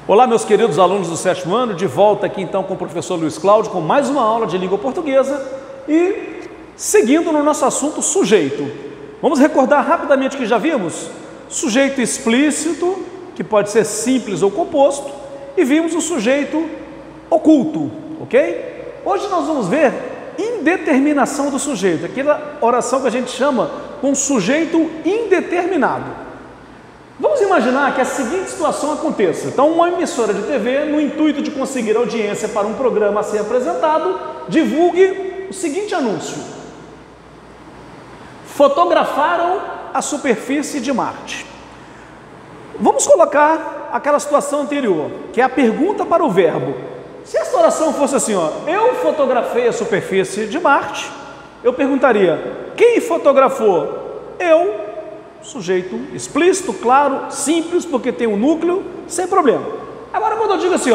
Olá, meus queridos alunos do 7º ano, de volta aqui então com o professor Luiz Cláudio, com mais uma aula de língua portuguesa e seguindo no nosso assunto sujeito. Vamos recordar rapidamente que já vimos sujeito explícito, que pode ser simples ou composto, e vimos o sujeito oculto, ok? Hoje nós vamos ver indeterminação do sujeito, aquela oração que a gente chama com sujeito indeterminado. Vamos imaginar que a seguinte situação aconteça. Então, uma emissora de TV, no intuito de conseguir audiência para um programa a ser apresentado, divulgue o seguinte anúncio: fotografaram a superfície de Marte. Vamos colocar aquela situação anterior, que é a pergunta para o verbo. Se essa oração fosse assim, eu fotografei a superfície de Marte, eu perguntaria, quem fotografou? Eu. Sujeito explícito, claro, simples, porque tem um núcleo, sem problema. Agora, quando eu digo assim,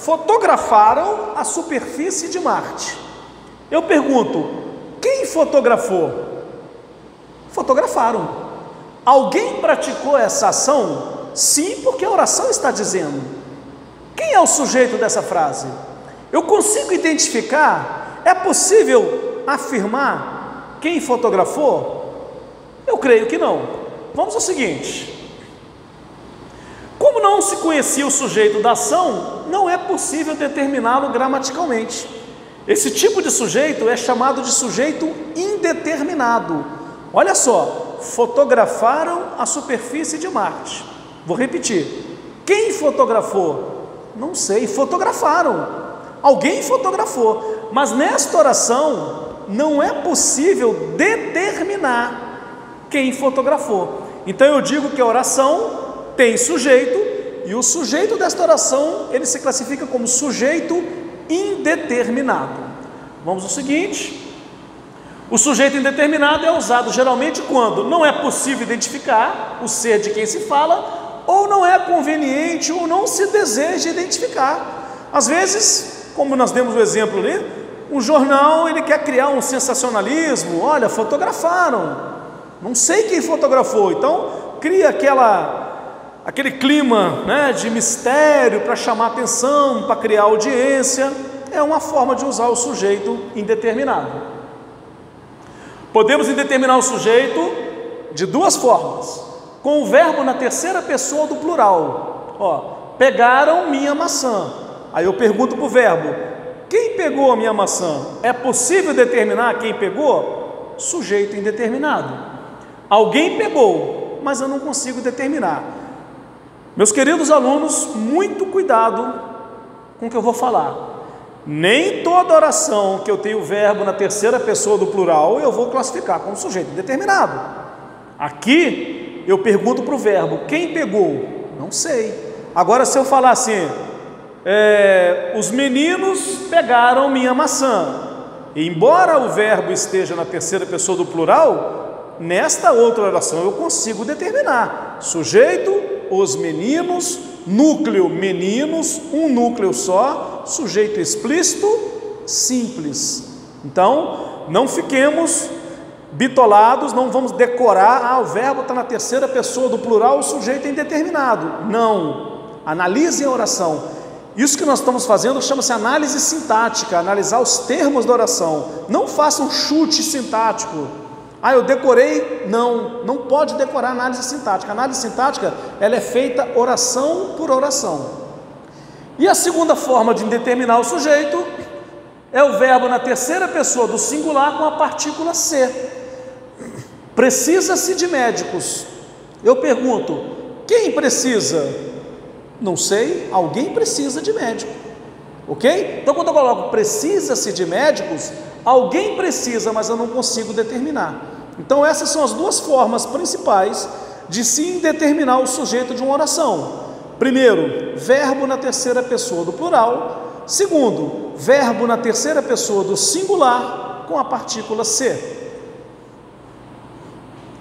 fotografaram a superfície de Marte, eu pergunto, quem fotografou? Fotografaram. Alguém praticou essa ação? Sim, porque a oração está dizendo. Quem é o sujeito dessa frase? Eu consigo identificar? É possível afirmar quem fotografou? Eu creio que não. Vamos ao seguinte: como não se conhecia o sujeito da ação, não é possível determiná-lo gramaticalmente. Esse tipo de sujeito é chamado de sujeito indeterminado. Olha só, fotografaram a superfície de Marte. Vou repetir: quem fotografou? Não sei, fotografaram. Alguém fotografou, mas nesta oração não é possível determinar quem fotografou. Então eu digo que a oração tem sujeito, e o sujeito desta oração, ele se classifica como sujeito indeterminado. Vamos ao seguinte: o sujeito indeterminado é usado geralmente quando não é possível identificar o ser de quem se fala, ou não é conveniente, ou não se deseja identificar. Às vezes, como nós demos o exemplo ali, um jornal ele quer criar um sensacionalismo. Olha, fotografaram, não sei quem fotografou, então cria aquele clima, de mistério para chamar atenção, para criar audiência. É uma forma de usar o sujeito indeterminado. Podemos indeterminar o sujeito de duas formas: com o verbo na terceira pessoa do plural. Pegaram minha maçã. Aí eu pergunto para o verbo: quem pegou a minha maçã? É possível determinar quem pegou? Sujeito indeterminado. Alguém pegou, mas eu não consigo determinar. Meus queridos alunos, muito cuidado com o que eu vou falar. Nem toda oração que eu tenho o verbo na terceira pessoa do plural eu vou classificar como sujeito indeterminado. Aqui eu pergunto para o verbo: quem pegou? Não sei. Agora, se eu falar assim, os meninos pegaram minha maçã, e embora o verbo esteja na terceira pessoa do plural, nesta outra oração eu consigo determinar: sujeito, os meninos, núcleo, meninos, um núcleo só, sujeito explícito, simples. Então, não fiquemos bitolados, não vamos decorar, o verbo está na terceira pessoa do plural, o sujeito é indeterminado. Não, analisem a oração. Isso que nós estamos fazendo chama-se análise sintática, analisar os termos da oração. Não faça um chute sintático. Eu decorei. Não pode decorar análise sintática. A análise sintática, ela é feita oração por oração. E a segunda forma de determinar o sujeito é o verbo na terceira pessoa do singular com a partícula ser. Precisa-se de médicos. Eu pergunto: quem precisa? Não sei, alguém precisa de médico. Ok? Então, quando eu coloco precisa-se de médicos, alguém precisa, mas eu não consigo determinar. Então, essas são as duas formas principais de se indeterminar o sujeito de uma oração. Primeiro, verbo na terceira pessoa do plural. Segundo, verbo na terceira pessoa do singular com a partícula ser.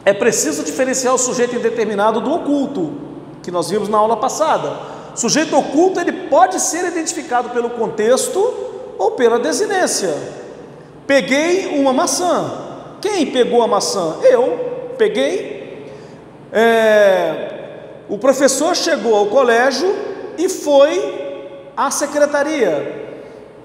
É preciso diferenciar o sujeito indeterminado do oculto, que nós vimos na aula passada. O sujeito oculto, ele pode ser identificado pelo contexto ou pela desinência. Peguei uma maçã. Quem pegou a maçã? Eu peguei. O professor chegou ao colégio e foi à secretaria.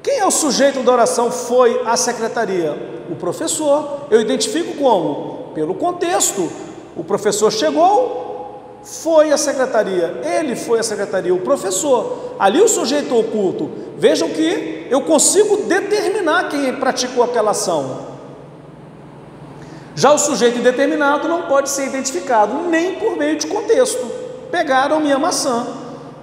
Quem é o sujeito da oração foi à secretaria? O professor. Eu identifico como? Pelo contexto. O professor chegou, foi à secretaria. Ele foi à secretaria, o professor. Ali o sujeito oculto. Vejam que eu consigo determinar quem praticou aquela ação. Já o sujeito indeterminado não pode ser identificado nem por meio de contexto. Pegaram minha maçã.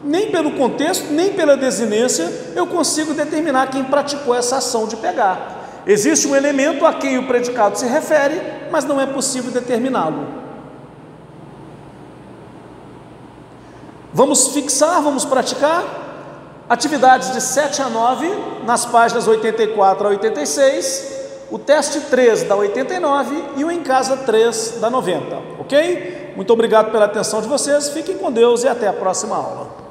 Nem pelo contexto, nem pela desinência, eu consigo determinar quem praticou essa ação de pegar. Existe um elemento a quem o predicado se refere, mas não é possível determiná-lo. Vamos fixar, vamos praticar? Atividades de 7 a 9, nas páginas 84 a 86, o teste 3 da 89 e o em casa 3 da 90, ok? Muito obrigado pela atenção de vocês, fiquem com Deus e até a próxima aula.